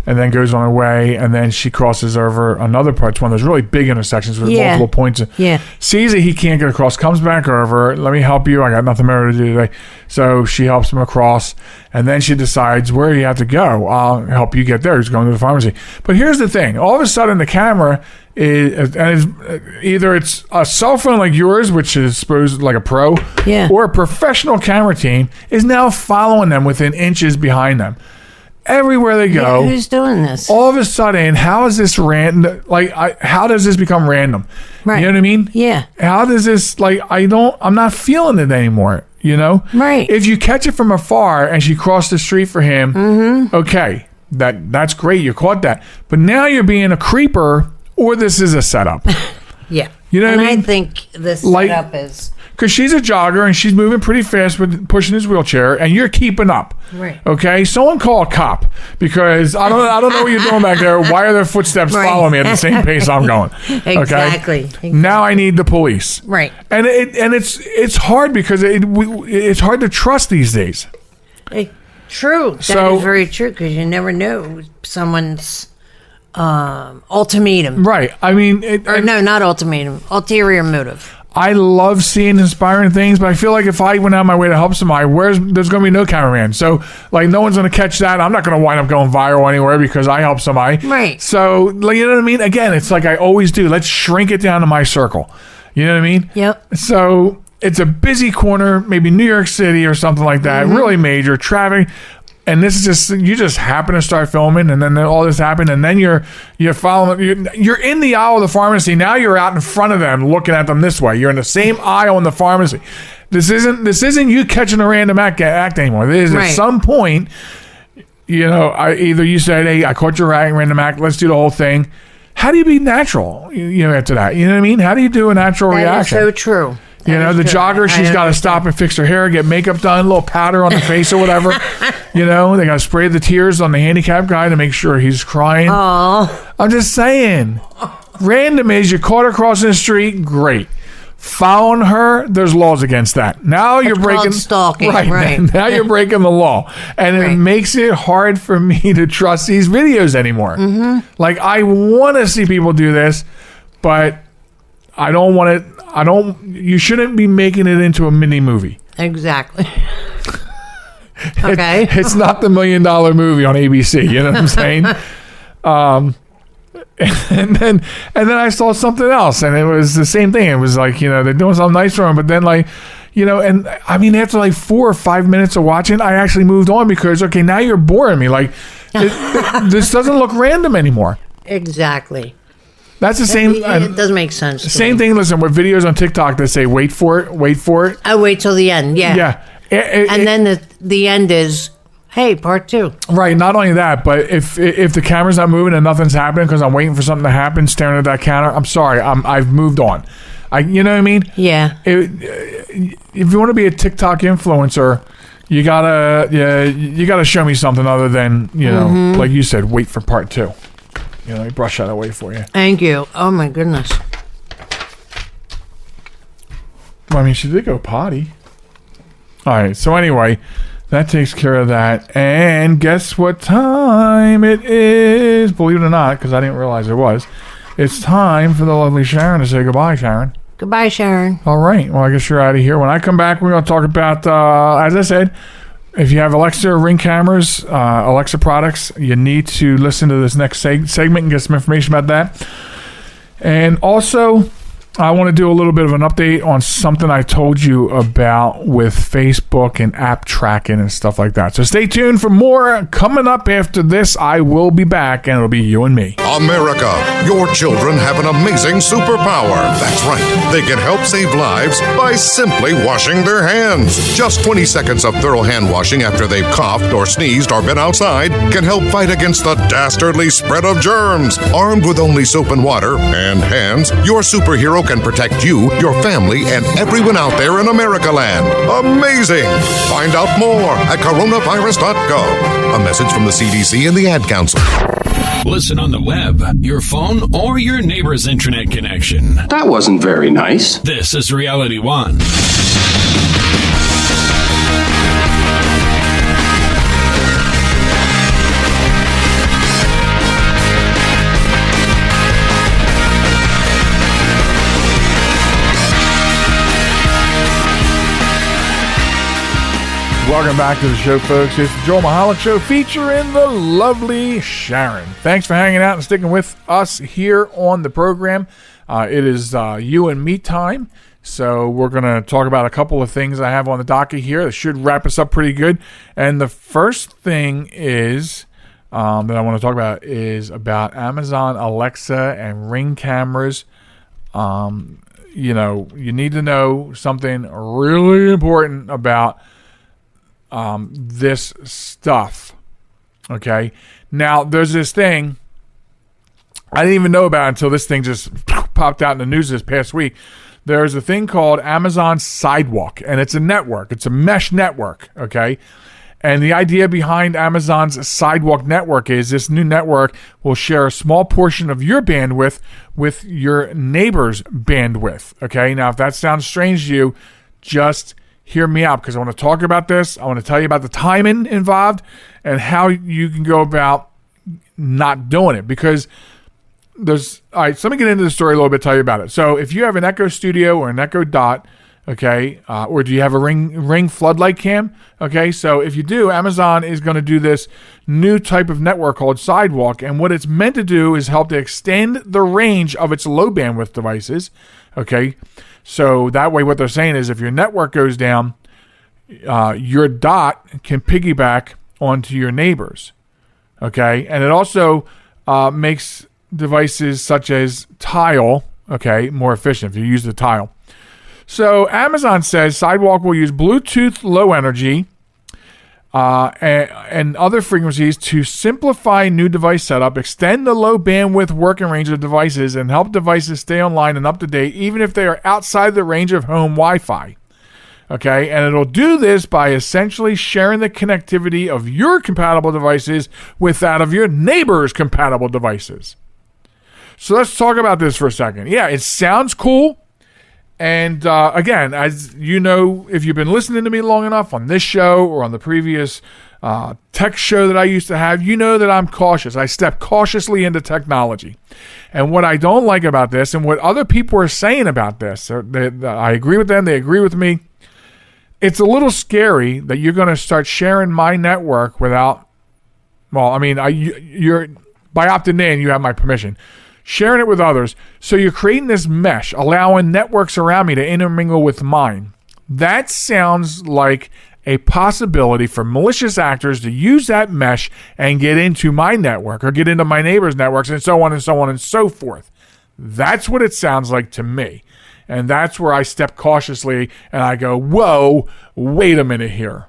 and then goes on her way, and then she crosses over another part. It's one of those really big intersections with multiple points. Sees that he can't get across, comes back over, let me help you, I got nothing better to do today. So she helps him across, and then she decides, where do you have to go? I'll help you get there. He's going to the pharmacy. But here's the thing. All of a sudden, the camera is either it's a cell phone like yours, which is supposed like a pro, or a professional camera team is now following them within inches behind them. Everywhere they go. Who's doing this? All of a sudden, how is this random? How does this become random? Right. You know what I mean? Yeah. How does this, I'm not feeling it anymore, Right. If you catch it from afar and she crossed the street for him, okay, that's great, you caught that. But now you're being a creeper, or this is a setup. Yeah. You know what I mean? I think this setup is... Because she's a jogger and she's moving pretty fast with pushing his wheelchair, and you're keeping up. Right. Okay? Someone call a cop, because I don't know what you're doing back there. Why are their footsteps following me at the same pace I'm going? Okay? Exactly. Now I need the police. Right. And it's hard because it's hard to trust these days. True. That is very true, because you never know someone's ultimatum. Right. I mean... not ultimatum. Ulterior motive. I love seeing inspiring things, but I feel like if I went out my way to help somebody, there's going to be no cameraman. So, no one's going to catch that. I'm not going to wind up going viral anywhere because I helped somebody. Right. So, you know what I mean? Again, it's like I always do. Let's shrink it down to my circle. You know what I mean? Yep. So, it's a busy corner, maybe New York City or something like that. Really major traffic. And this is just, you just happen to start filming, and then all this happened, and then you're following, you're in the aisle of the pharmacy. Now you're out in front of them, looking at them this way. You're in the same aisle in the pharmacy. This isn't you catching a random act anymore. This is at some point, either you said, hey, I caught your random act, let's do the whole thing. How do you be natural, after that? You know what I mean? How do you do a natural reaction? That is so true. The jogger, she's got to stop and fix her hair, get makeup done, a little powder on the face or whatever. They got to spray the tears on the handicapped guy to make sure he's crying. Oh, I'm just saying. Random is you caught her crossing the street, great. Following her, there's laws against that. Now you're breaking stalking. Right. Now you're breaking the law, and it makes it hard for me to trust these videos anymore. I want to see people do this, but I don't want it. You shouldn't be making it into a mini movie. Exactly. Okay. It's not the $1 million movie on ABC. You know what I'm saying? And then I saw something else, and it was the same thing. It was like, they're doing something nice for him, but then and I mean, after 4 or 5 minutes of watching, I actually moved on because, okay, now you're boring me. This doesn't look random anymore. Exactly. That's the same. It doesn't make sense. Same thing. Listen, with videos on TikTok that say, wait for it. I wait till the end. Yeah. Yeah. And then the end is, hey, part 2. Right. Not only that, but if the camera's not moving and nothing's happening because I'm waiting for something to happen, staring at that counter, I'm sorry. I've moved on. You know what I mean? Yeah. If you want to be a TikTok influencer, you gotta show me something other than like you said, wait for part 2. Let me brush that away for you. Thank you. Oh, my goodness. Well, I mean, she did go potty. All right. So anyway, that takes care of that. And guess what time it is? Believe it or not, because I didn't realize it was. It's time for the lovely Sharon to say goodbye, Sharon. Goodbye, Sharon. All right. Well, I guess you're out of here. When I come back, we're going to talk about, as I said, if you have Alexa Ring cameras, Alexa products, you need to listen to this next segment and get some information about that. And also, I want to do a little bit of an update on something I told you about with Facebook and app tracking and stuff like that. So stay tuned for more. Coming up after this, I will be back, and it'll be you and me. America, your children have an amazing superpower. That's right. They can help save lives by simply washing their hands. Just 20 seconds of thorough hand washing after they've coughed or sneezed or been outside can help fight against the dastardly spread of germs. Armed with only soap and water and hands, your superhero Arrow can protect you, your family, and everyone out there in America land. Amazing! Find out more at coronavirus.gov. A message from the CDC and the Ad Council. Listen on the web, your phone, or your neighbor's internet connection. That wasn't very nice. This is Reality One. Welcome back to the show, folks. It's the Joel Michalec Show featuring the lovely Sharon. Thanks for hanging out and sticking with us here on the program. It is you and me time, so we're going to talk about a couple of things I have on the docket here that should wrap us up pretty good. And the first thing is that I want to talk about is about Amazon Alexa and Ring cameras. You need to know something really important about this stuff. Okay. Now there's this thing I didn't even know about until this thing just popped out in the news this past week. There's a thing called Amazon Sidewalk, and it's a network. It's a mesh network. Okay. And the idea behind Amazon's Sidewalk network is this new network will share a small portion of your bandwidth with your neighbor's bandwidth. Okay. Now, if that sounds strange to you, just hear me out, because I want to talk about this. I want to tell you about the timing involved and how you can go about not doing it. Because there's... All right, so let me get into the story a little bit, tell you about it. So if you have an Echo Studio or an Echo Dot, okay, or do you have a Ring floodlight cam? Okay, so if you do, Amazon is going to do this new type of network called Sidewalk. And what it's meant to do is help to extend the range of its low bandwidth devices. Okay, so that way what they're saying is if your network goes down, your dot can piggyback onto your neighbors. Okay, and it also makes devices such as Tile, okay, more efficient if you use the Tile. So Amazon says Sidewalk will use Bluetooth Low Energy and other frequencies to simplify new device setup, extend the low bandwidth working range of devices, and help devices stay online and up to date even if they are outside the range of home Wi-Fi. Okay, and it'll do this by essentially sharing the connectivity of your compatible devices with that of your neighbor's compatible devices. So let's talk about this for a second. Yeah, it sounds cool. And again, as you know, if you've been listening to me long enough on this show or on the previous tech show that I used to have, you know that I'm cautious. I step cautiously into technology. And what I don't like about this, and what other people are saying about this, I agree with them, they agree with me. It's a little scary that you're going to start sharing my network without, well, I mean, you're by opting in, you have my permission. Sharing it with others. So you're creating this mesh, allowing networks around me to intermingle with mine. That sounds like a possibility for malicious actors to use that mesh and get into my network or get into my neighbor's networks and so on and so on and so forth. That's what it sounds like to me. And that's where I step cautiously and I go, whoa, wait a minute here.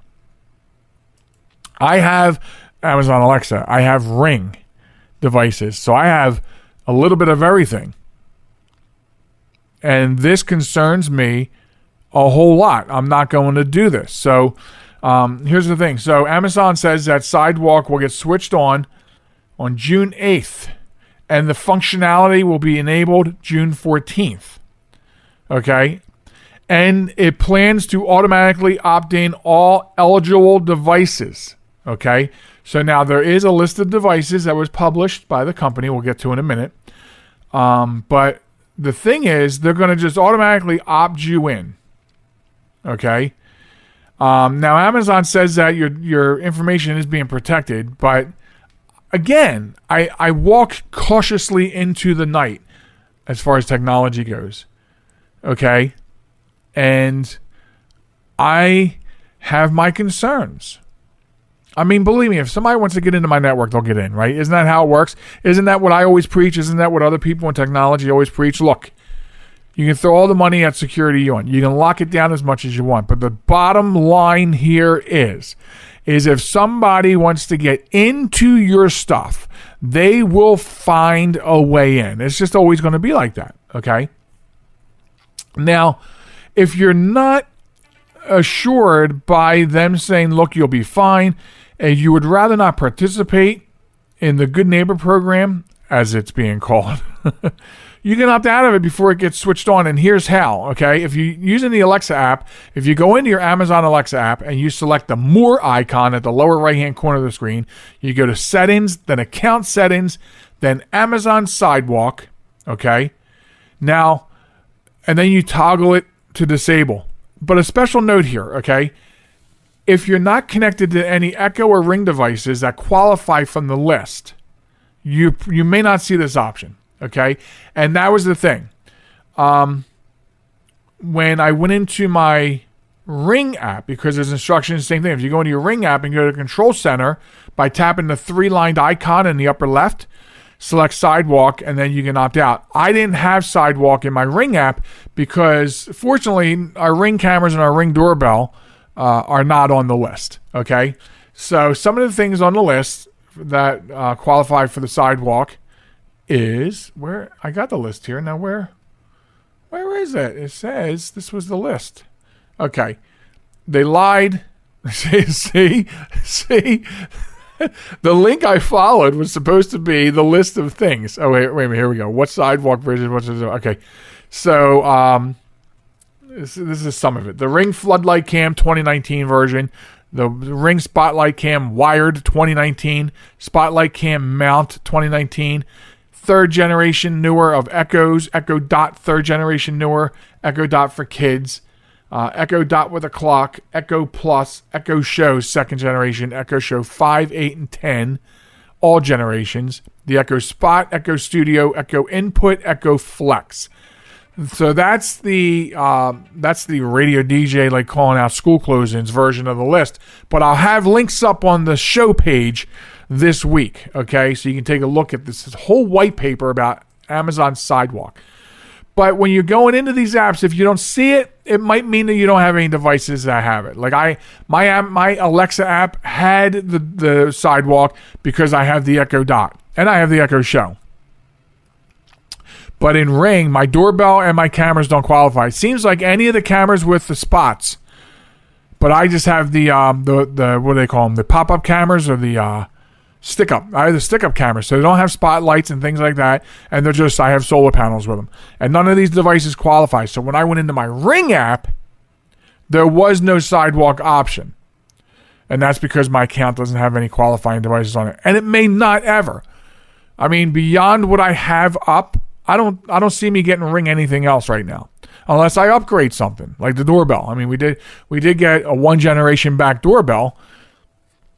I have Amazon Alexa. I have Ring devices. So I have a little bit of everything. And this concerns me a whole lot. I'm not going to do this. So here's the thing. So Amazon says that Sidewalk will get switched on June 8th. And the functionality will be enabled June 14th. Okay? And it plans to automatically opt in all eligible devices. Okay? So now there is a list of devices that was published by the company. We'll get to in a minute. But the thing is, they're going to just automatically opt you in. Okay? Now, Amazon says that your information is being protected. But again, I walk cautiously into the night as far as technology goes. Okay? And I have my concerns. I mean, believe me, if somebody wants to get into my network, they'll get in, right? Isn't that how it works? Isn't that what I always preach? Isn't that what other people in technology always preach? Look, you can throw all the money at security you want. You can lock it down as much as you want. But the bottom line here is if somebody wants to get into your stuff, they will find a way in. It's just always going to be like that, okay? Now, if you're not assured by them saying, look, you'll be fine, and you would rather not participate in the Good Neighbor program, as it's being called, you can opt out of it before it gets switched on. And here's how, okay? If you're using the Alexa app, if you go into your Amazon Alexa app and you select the More icon at the lower right-hand corner of the screen, you go to Settings, then Account Settings, then Amazon Sidewalk, okay? Now, and then you toggle it to disable. But a special note here, okay? If you're not connected to any Echo or Ring devices that qualify from the list, you may not see this option, okay? And that was the thing. When I went into my Ring app, because there's instructions, same thing. If you go into your Ring app and go to Control Center by tapping the three-lined icon in the upper left, select Sidewalk, and then you can opt out. I didn't have Sidewalk in my Ring app because, fortunately, our Ring cameras and our Ring doorbell are not on the list, okay? So some of the things on the list that qualify for the Sidewalk is where I got the list here. Now, where is it? It says this was the list. Okay. They lied. See? The link I followed was supposed to be the list of things. Oh, wait a minute. Here we go. What Sidewalk version? Okay. So, this is some of it. The Ring Floodlight Cam 2019 version. The Ring Spotlight Cam Wired 2019. Spotlight Cam Mount 2019. Third generation newer of Echoes. Echo Dot third generation newer. Echo Dot for kids. Echo Dot with a clock, Echo Plus, Echo Show second generation, Echo Show 5, 8, and 10, all generations. The Echo Spot, Echo Studio, Echo Input, Echo Flex. So that's the radio DJ like calling out school closings version of the list. But I'll have links up on the show page this week, okay? So you can take a look at this whole white paper about Amazon Sidewalk. But when you're going into these apps, if you don't see it, it might mean that you don't have any devices that have it. Like my Alexa app had the Sidewalk because I have the Echo Dot and I have the Echo Show. But in Ring, my doorbell and my cameras don't qualify. It seems like any of the cameras with the spots, but I just have the what do they call them? The pop-up cameras or the stick-up. I have the stick-up cameras, so they don't have spotlights and things like that, and I have solar panels with them. And none of these devices qualify. So when I went into my Ring app, there was no Sidewalk option. And that's because my account doesn't have any qualifying devices on it. And it may not ever. I mean, beyond what I have up, I don't see me getting Ring anything else right now. Unless I upgrade something, like the doorbell. I mean, we did get a one generation back doorbell,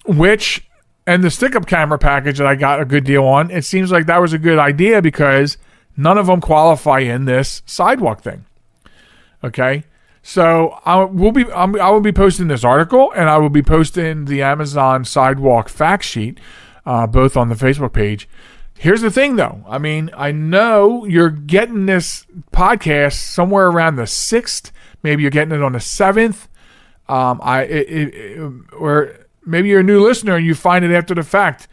which... And the stick-up camera package that I got a good deal on, it seems like that was a good idea because none of them qualify in this Sidewalk thing. Okay? So I will be posting this article, and I will be posting the Amazon Sidewalk fact sheet, both on the Facebook page. Here's the thing, though. I mean, I know you're getting this podcast somewhere around the 6th. Maybe you're getting it on the 7th. Or... Maybe you're a new listener and you find it after the fact.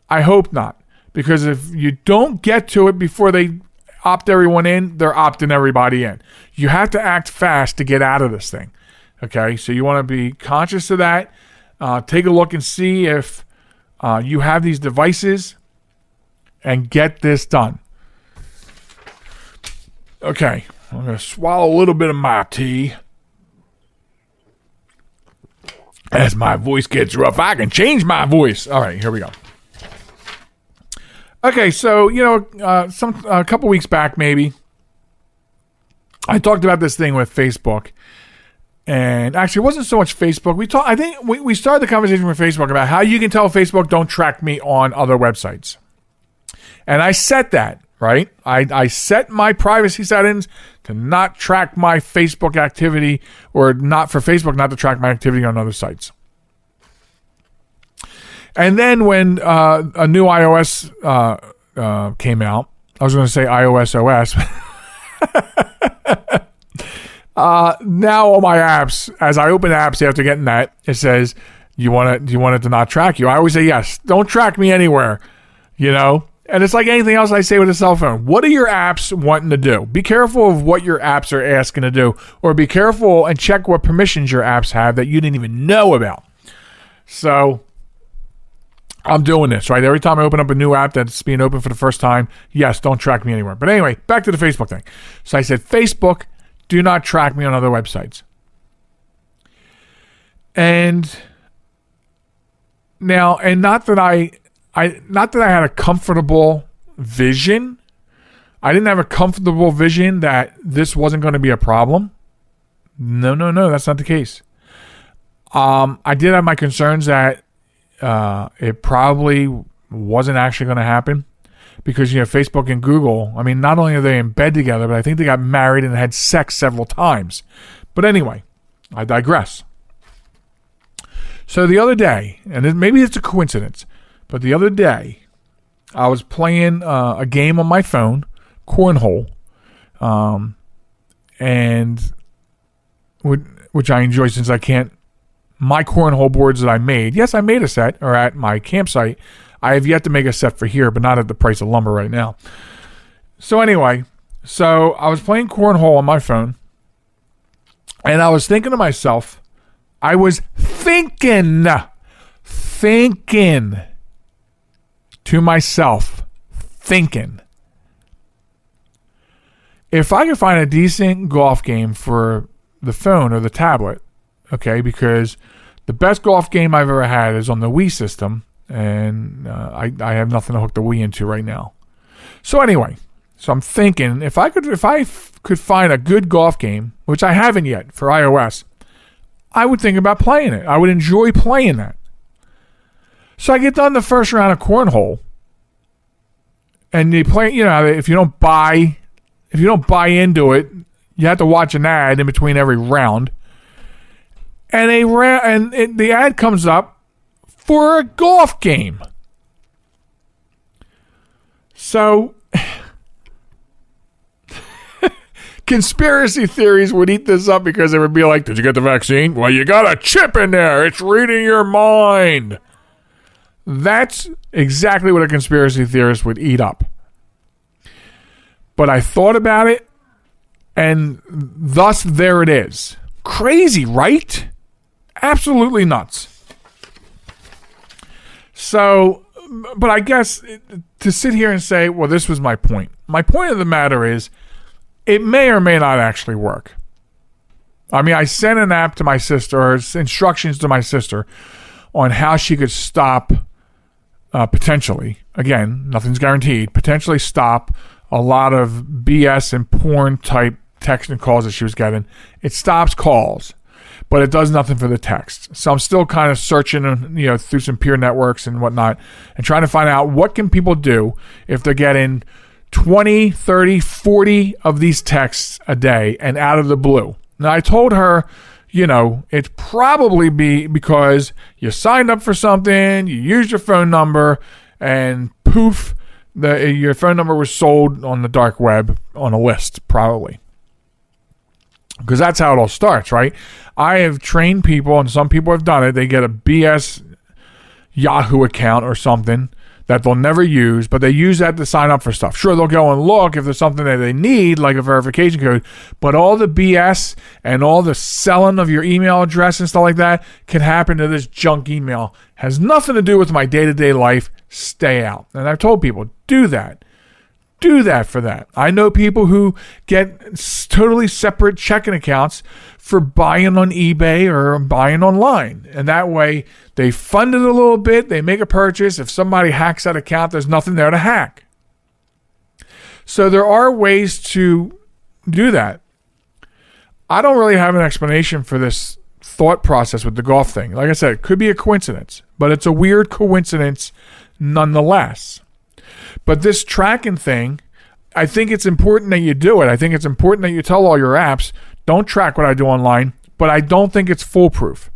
I hope not. Because if you don't get to it before they opt everyone in, they're opting everybody in. You have to act fast to get out of this thing. Okay? So you want to be conscious of that. Take a look and see if you have these devices and get this done. Okay. I'm going to swallow a little bit of my tea. As my voice gets rough, I can change my voice. All right, here we go. Okay, so, a couple weeks back, maybe, I talked about this thing with Facebook. And actually, it wasn't so much Facebook. We started the conversation with Facebook about how you can tell Facebook don't track me on other websites. And I set that, right? I set my privacy settings to not track my Facebook activity, or not for Facebook not to track my activity on other sites. And then when a new iOS came out, I was going to say iOS OS. Now all my apps, as I open apps after getting that, it says, do you want it to not track you? I always say yes. Don't track me anywhere. And it's like anything else I say with a cell phone. What are your apps wanting to do? Be careful of what your apps are asking to do, or be careful and check what permissions your apps have that you didn't even know about. So I'm doing this, right? Every time I open up a new app that's being opened for the first time, yes, don't track me anywhere. But anyway, back to the Facebook thing. So I said, Facebook, do not track me on other websites. And now, and not that I had a comfortable vision. I didn't have a comfortable vision that this wasn't going to be a problem. No, that's not the case. I did have my concerns that it probably wasn't actually going to happen because, Facebook and Google, I mean, not only are they in bed together, but I think they got married and had sex several times. But anyway, I digress. So the other day, and maybe it's a coincidence, but the other day, I was playing a game on my phone, Cornhole, and which I enjoy since I can't. My cornhole boards that I made, yes, I made a set, or at my campsite. I have yet to make a set for here, but not at the price of lumber right now. So anyway, I was playing cornhole on my phone, and I was thinking to myself, thinking if I could find a decent golf game for the phone or the tablet, okay, because the best golf game I've ever had is on the Wii system, and I have nothing to hook the Wii into right now. So anyway, I'm thinking if I could find a good golf game, which I haven't yet for iOS, I would think about playing it. I would enjoy playing that. So I get done the first round of cornhole, and they play. If you don't buy into it, you have to watch an ad in between every round. And the ad comes up for a golf game. So conspiracy theories would eat this up because they would be like, did you get the vaccine? Well, you got a chip in there. It's reading your mind. That's exactly what a conspiracy theorist would eat up. But I thought about it, and thus there it is. Crazy, right? Absolutely nuts. So, but I guess to sit here and say, well, this was my point. My point of the matter is, it may or may not actually work. I mean, I sent an app to my sister, or instructions to my sister, on how she could stop, potentially, again, nothing's guaranteed, potentially stop a lot of BS and porn type text and calls that she was getting. It stops calls, but it does nothing for the text. So I'm still kind of searching, through some peer networks and whatnot, and trying to find out what can people do if they're getting 20, 30, 40 of these texts a day and out of the blue. Now, I told her, it's probably because you signed up for something, you used your phone number, and poof, your phone number was sold on the dark web on a list, probably. Because that's how it all starts, right? I have trained people, and some people have done it. They get a BS Yahoo account or something that they'll never use, but they use that to sign up for stuff. Sure, they'll go and look if there's something that they need, like a verification code, but all the BS and all the selling of your email address and stuff like that can happen to this junk email. Has nothing to do with my day-to-day life. Stay out. And I've told people, do that. Do that for that. I know people who get totally separate checking accounts for buying on eBay or buying online. And that way, they fund it a little bit, they make a purchase. If somebody hacks that account, there's nothing there to hack. So there are ways to do that. I don't really have an explanation for this thought process with the golf thing. Like I said, it could be a coincidence, but it's a weird coincidence nonetheless. But this tracking thing, I think it's important that you do it. I think it's important that you tell all your apps, don't track what I do online, but I don't think it's foolproof.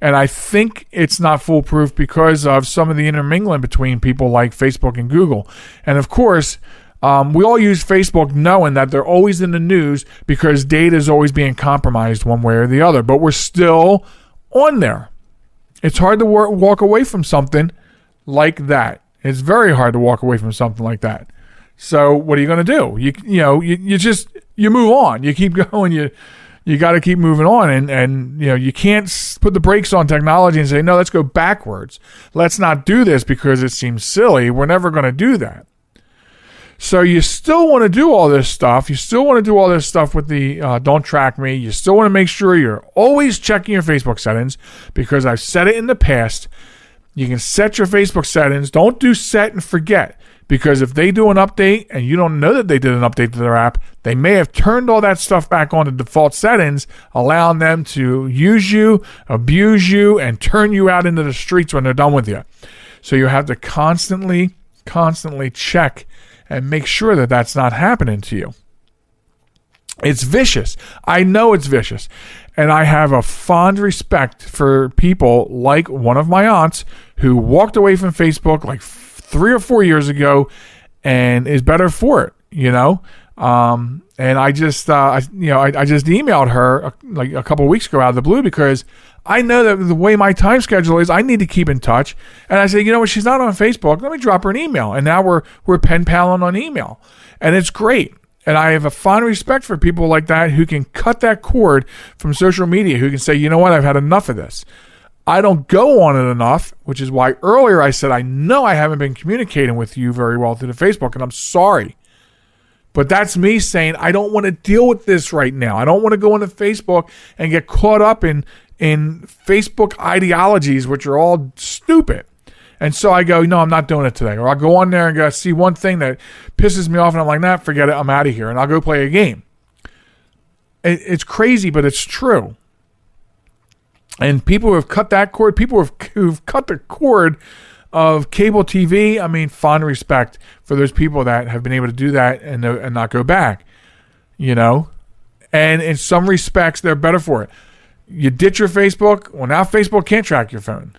And I think it's not foolproof because of some of the intermingling between people like Facebook and Google. And of course, we all use Facebook knowing that they're always in the news because data is always being compromised one way or the other. But we're still on there. It's hard to walk away from something like that. It's very hard to walk away from something like that. So what are you going to do? You move on. You keep going. You got to keep moving on, and you can't put the brakes on technology and say, no, let's go backwards. Let's not do this because it seems silly. We're never going to do that. So you still want to do all this stuff. You still want to do all this stuff with the Don't Track Me. You still want to make sure you're always checking your Facebook settings, because I've said it in the past. You can set your Facebook settings. Don't do set and forget, because if they do an update and you don't know that they did an update to their app, they may have turned all that stuff back on to default settings, allowing them to use you, abuse you, and turn you out into the streets when they're done with you. So you have to constantly check and make sure that that's not happening to you. It's vicious. I know it's vicious. And I have a fond respect for people like one of my aunts who walked away from Facebook like 3 or 4 years ago and is better for it, And I just, I just emailed her like a couple of weeks ago out of the blue, because I know that the way my time schedule is, I need to keep in touch. And I said, you know what, she's not on Facebook. Let me drop her an email. And now we're pen paling on email, and it's great. And I have a fond respect for people like that who can cut that cord from social media, who can say, you know what, I've had enough of this. I don't go on it enough, which is why earlier I said, I know I haven't been communicating with you very well through the Facebook, and I'm sorry. But that's me saying, I don't want to deal with this right now. I don't want to go into Facebook and get caught up in Facebook ideologies, which are all stupid. And so I go, no, I'm not doing it today. Or I'll go on there and go see one thing that pisses me off, and I'm like, nah, forget it, I'm out of here. And I'll go play a game. It's crazy, but it's true. And people who have cut that cord, people who've cut the cord of cable TV, I mean, fond respect for those people that have been able to do that and not go back, And in some respects, they're better for it. You ditch your Facebook, well, now Facebook can't track your phone,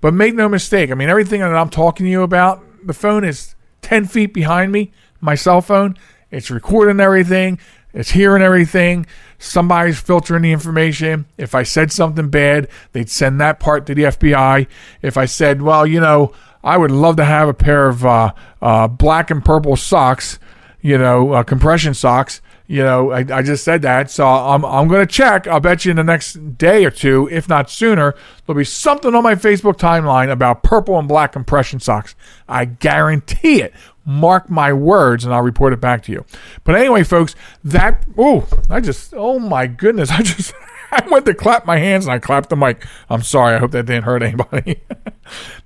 But make no mistake, I mean, everything that I'm talking to you about, the phone is 10 feet behind me, my cell phone. It's recording everything. It's hearing everything. Somebody's filtering the information. If I said something bad, they'd send that part to the FBI. If I said, well, I would love to have a pair of black and purple socks, compression socks, I just said that. So I'm going to check. I'll bet you in the next day or two, if not sooner, there'll be something on my Facebook timeline about purple and black compression socks. I guarantee it. Mark my words, and I'll report it back to you. But anyway, folks, oh my goodness, I went to clap my hands and I clapped the mic. I'm sorry. I hope that didn't hurt anybody.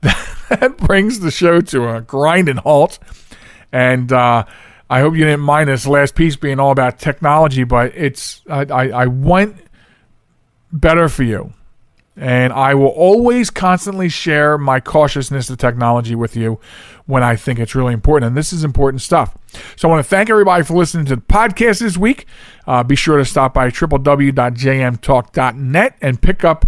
That brings the show to a grinding halt. And I hope you didn't mind this last piece being all about technology, but I want better for you. And I will always constantly share my cautiousness of technology with you when I think it's really important. And this is important stuff. So I want to thank everybody for listening to the podcast this week. Be sure to stop by www.jmtalk.net and pick up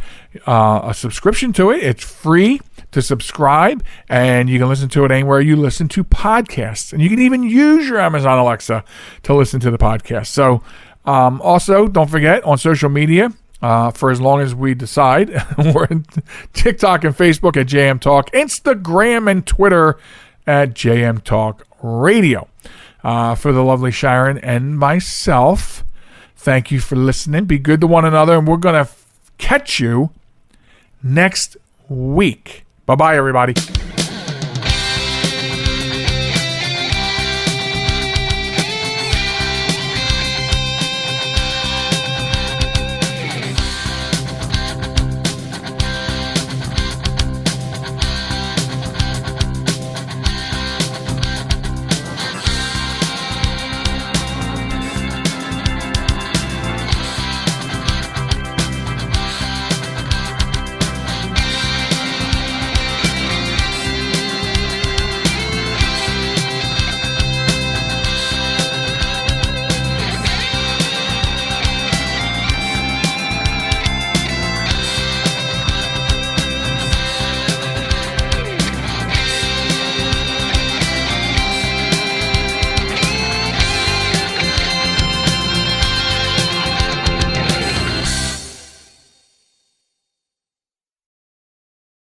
a subscription to it. It's free to subscribe, and you can listen to it anywhere you listen to podcasts. And you can even use your Amazon Alexa to listen to the podcast. So also, don't forget, on social media, for as long as we decide, we're on TikTok and Facebook at JM Talk, Instagram and Twitter at JM Talk Radio. For the lovely Sharon and myself, thank you for listening. Be good to one another, and we're going to catch you next week. Bye-bye, everybody.